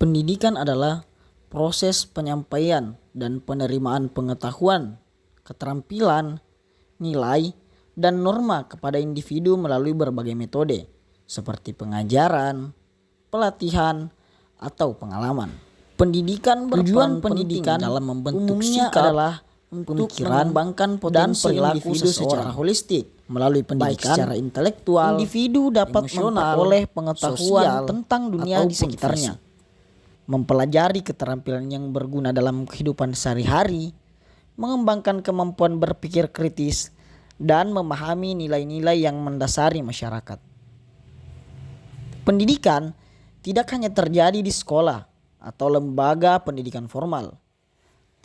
Pendidikan adalah proses penyampaian dan penerimaan pengetahuan, keterampilan, nilai, dan norma kepada individu melalui berbagai metode seperti pengajaran, pelatihan, atau pengalaman. Tujuan pendidikan dalam membentuk sikap adalah untuk mengembangkan potensi individu secara holistik. Melalui pendidikan secara intelektual, individu dapat memperoleh pengetahuan tentang dunia di sekitarnya, mempelajari keterampilan yang berguna dalam kehidupan sehari-hari, mengembangkan kemampuan berpikir kritis, dan memahami nilai-nilai yang mendasari masyarakat. Pendidikan tidak hanya terjadi di sekolah atau lembaga pendidikan formal,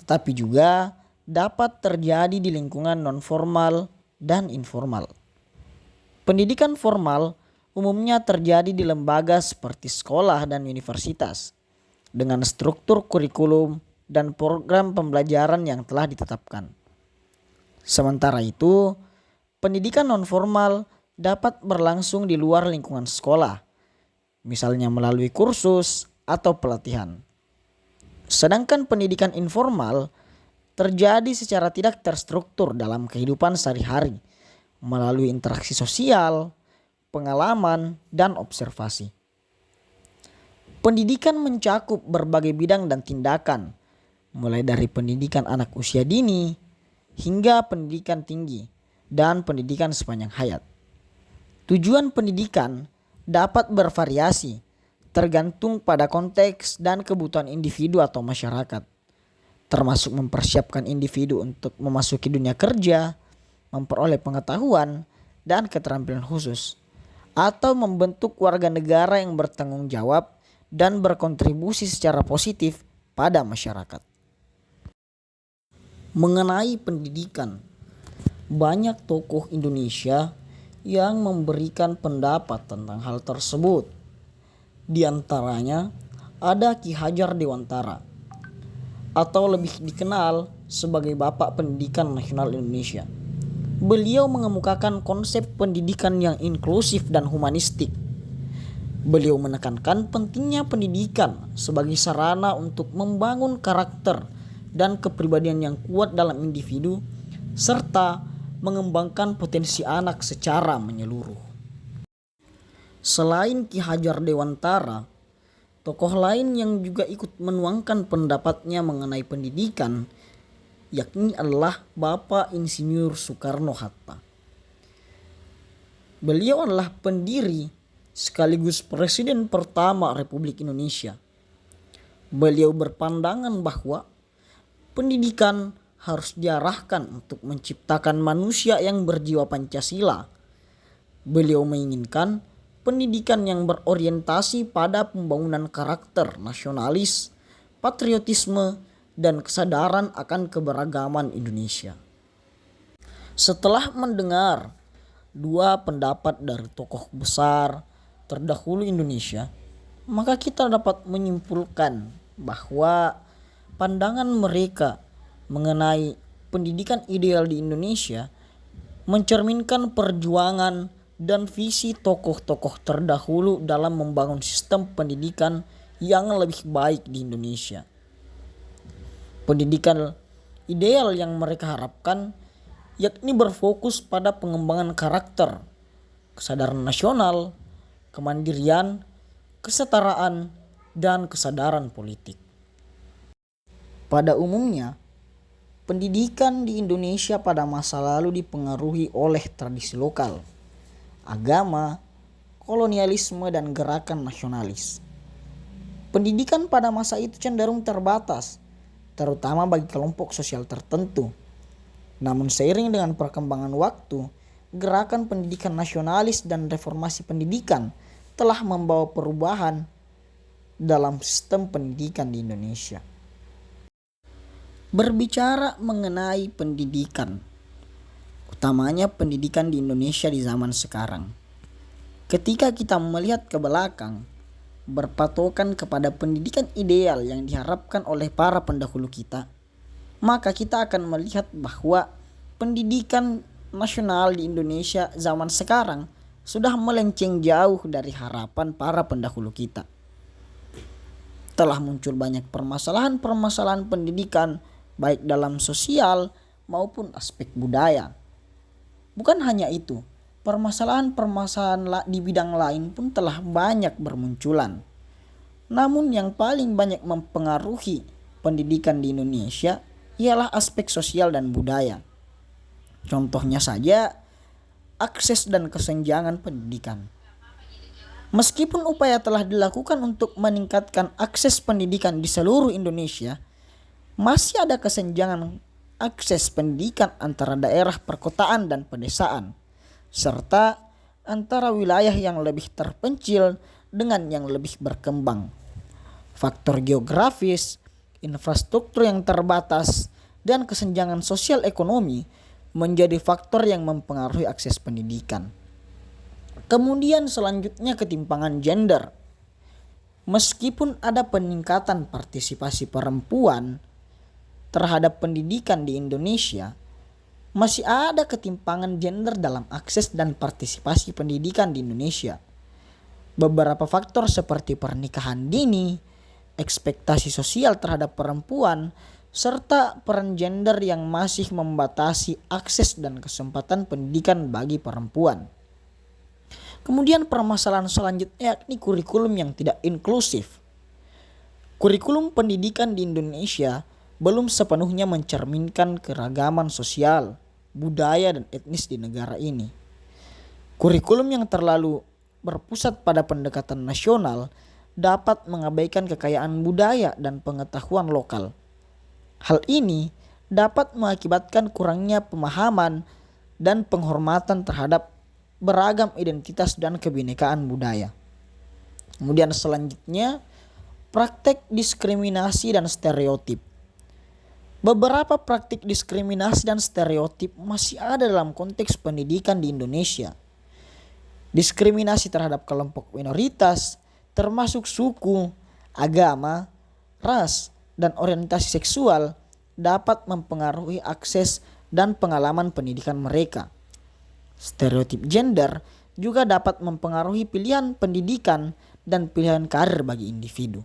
tetapi juga dapat terjadi di lingkungan non-formal dan informal. Pendidikan formal umumnya terjadi di lembaga seperti sekolah dan universitas, dengan struktur kurikulum dan program pembelajaran yang telah ditetapkan. Sementara itu, pendidikan non-formal dapat berlangsung di luar lingkungan sekolah, misalnya melalui kursus atau pelatihan. Sedangkan pendidikan informal terjadi secara tidak terstruktur dalam kehidupan sehari-hari, melalui interaksi sosial, pengalaman, dan observasi. Pendidikan mencakup berbagai bidang dan tindakan, mulai dari pendidikan anak usia dini hingga pendidikan tinggi dan pendidikan sepanjang hayat. Tujuan pendidikan dapat bervariasi tergantung pada konteks dan kebutuhan individu atau masyarakat, termasuk mempersiapkan individu untuk memasuki dunia kerja, memperoleh pengetahuan dan keterampilan khusus, atau membentuk warga negara yang bertanggung jawab dan berkontribusi secara positif pada masyarakat. Mengenai pendidikan, banyak tokoh Indonesia yang memberikan pendapat tentang hal tersebut. Di antaranya ada Ki Hajar Dewantara, atau lebih dikenal sebagai Bapak Pendidikan Nasional Indonesia. Beliau mengemukakan konsep pendidikan yang inklusif dan humanistik. Beliau menekankan pentingnya pendidikan sebagai sarana untuk membangun karakter dan kepribadian yang kuat dalam individu, serta mengembangkan potensi anak secara menyeluruh. Selain Ki Hajar Dewantara, tokoh lain yang juga ikut menuangkan pendapatnya mengenai pendidikan yakni adalah Bapak Insinyur Soekarno-Hatta. Beliau adalah pendiri sekaligus Presiden pertama Republik Indonesia. Beliau berpandangan bahwa pendidikan harus diarahkan untuk menciptakan manusia yang berjiwa Pancasila. Beliau menginginkan pendidikan yang berorientasi pada pembangunan karakter nasionalis, patriotisme, dan kesadaran akan keberagaman Indonesia. Setelah mendengar dua pendapat dari tokoh besar terdahulu Indonesia, maka kita dapat menyimpulkan bahwa pandangan mereka mengenai pendidikan ideal di Indonesia mencerminkan perjuangan dan visi tokoh-tokoh terdahulu dalam membangun sistem pendidikan yang lebih baik di Indonesia. Pendidikan ideal yang mereka harapkan yakni berfokus pada pengembangan karakter, kesadaran nasional, kemandirian, kesetaraan, dan kesadaran politik. Pada umumnya, pendidikan di Indonesia pada masa lalu dipengaruhi oleh tradisi lokal, agama, kolonialisme, dan gerakan nasionalis. Pendidikan pada masa itu cenderung terbatas, terutama bagi kelompok sosial tertentu. Namun seiring dengan perkembangan waktu, gerakan pendidikan nasionalis dan reformasi pendidikan telah membawa perubahan dalam sistem pendidikan di Indonesia. Berbicara mengenai pendidikan, utamanya pendidikan di Indonesia di zaman sekarang. Ketika kita melihat ke belakang, berpatokan kepada pendidikan ideal yang diharapkan oleh para pendahulu kita, maka kita akan melihat bahwa pendidikan nasional di Indonesia zaman sekarang sudah melenceng jauh dari harapan para pendahulu kita. Telah muncul banyak permasalahan-permasalahan pendidikan baik dalam sosial maupun aspek budaya. Bukan hanya itu, permasalahan-permasalahan di bidang lain pun telah banyak bermunculan. Namun yang paling banyak mempengaruhi pendidikan di Indonesia ialah aspek sosial dan budaya. Contohnya saja, akses dan kesenjangan pendidikan. Meskipun upaya telah dilakukan untuk meningkatkan akses pendidikan di seluruh Indonesia, masih ada kesenjangan akses pendidikan antara daerah perkotaan dan pedesaan, serta antara wilayah yang lebih terpencil dengan yang lebih berkembang. Faktor geografis, infrastruktur yang terbatas, dan kesenjangan sosial ekonomi menjadi faktor yang mempengaruhi akses pendidikan. Kemudian selanjutnya ketimpangan gender. Meskipun ada peningkatan partisipasi perempuan terhadap pendidikan di Indonesia, masih ada ketimpangan gender dalam akses dan partisipasi pendidikan di Indonesia. Beberapa faktor seperti pernikahan dini, ekspektasi sosial terhadap perempuan, serta peran gender yang masih membatasi akses dan kesempatan pendidikan bagi perempuan. Kemudian permasalahan selanjutnya yakni kurikulum yang tidak inklusif. Kurikulum pendidikan di Indonesia belum sepenuhnya mencerminkan keragaman sosial, budaya, dan etnis di negara ini. Kurikulum yang terlalu berpusat pada pendekatan nasional dapat mengabaikan kekayaan budaya dan pengetahuan lokal. Hal ini dapat mengakibatkan kurangnya pemahaman dan penghormatan terhadap beragam identitas dan kebinekaan budaya. Kemudian selanjutnya, praktek diskriminasi dan stereotip. Beberapa praktik diskriminasi dan stereotip masih ada dalam konteks pendidikan di Indonesia. Diskriminasi terhadap kelompok minoritas, termasuk suku, agama, ras, dan orientasi seksual dapat mempengaruhi akses dan pengalaman pendidikan mereka. Stereotip gender juga dapat mempengaruhi pilihan pendidikan dan pilihan karir bagi individu.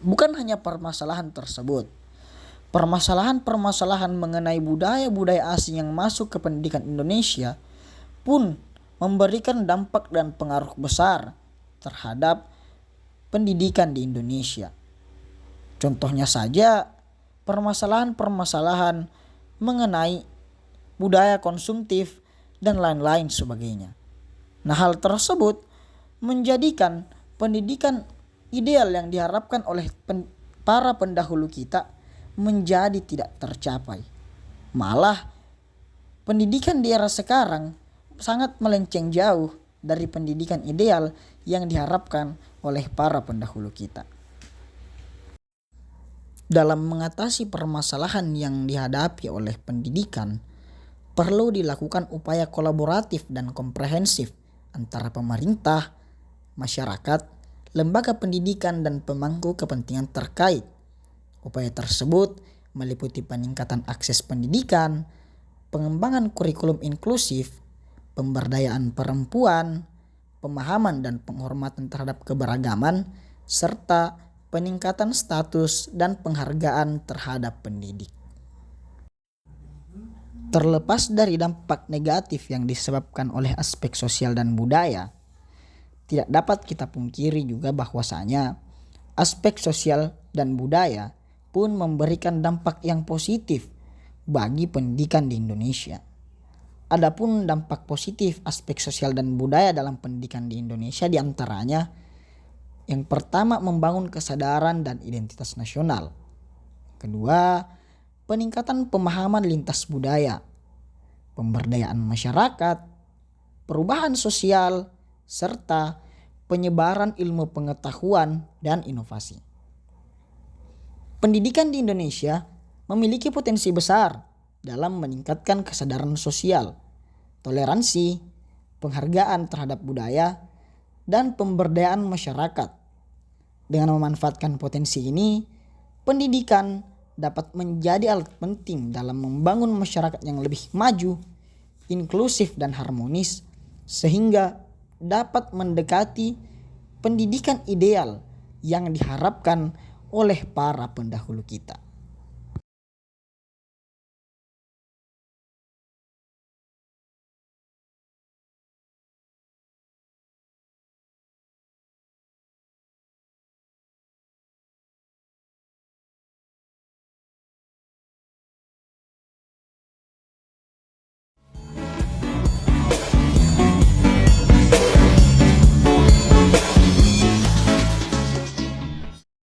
Bukan hanya permasalahan tersebut, permasalahan-permasalahan mengenai budaya-budaya asing yang masuk ke pendidikan Indonesia pun memberikan dampak dan pengaruh besar terhadap pendidikan di Indonesia. Contohnya saja, permasalahan-permasalahan mengenai budaya konsumtif dan lain-lain sebagainya. Nah, hal tersebut menjadikan pendidikan ideal yang diharapkan oleh para pendahulu kita menjadi tidak tercapai. Malah pendidikan di era sekarang sangat melenceng jauh dari pendidikan ideal yang diharapkan oleh para pendahulu kita. Dalam mengatasi permasalahan yang dihadapi oleh pendidikan, perlu dilakukan upaya kolaboratif dan komprehensif antara pemerintah, masyarakat, lembaga pendidikan, dan pemangku kepentingan terkait. Upaya tersebut meliputi peningkatan akses pendidikan, pengembangan kurikulum inklusif, pemberdayaan perempuan, pemahaman dan penghormatan terhadap keberagaman, serta peningkatan status dan penghargaan terhadap pendidik. Terlepas dari dampak negatif yang disebabkan oleh aspek sosial dan budaya, tidak dapat kita pungkiri juga bahwasanya aspek sosial dan budaya pun memberikan dampak yang positif bagi pendidikan di Indonesia. Adapun dampak positif aspek sosial dan budaya dalam pendidikan di Indonesia diantaranya, yang pertama, membangun kesadaran dan identitas nasional. Kedua, peningkatan pemahaman lintas budaya, pemberdayaan masyarakat, perubahan sosial, serta penyebaran ilmu pengetahuan dan inovasi. Pendidikan di Indonesia memiliki potensi besar dalam meningkatkan kesadaran sosial, toleransi, penghargaan terhadap budaya, dan pemberdayaan masyarakat. Dengan memanfaatkan potensi ini, pendidikan dapat menjadi alat penting dalam membangun masyarakat yang lebih maju, inklusif, dan harmonis, sehingga dapat mendekati pendidikan ideal yang diharapkan oleh para pendahulu kita.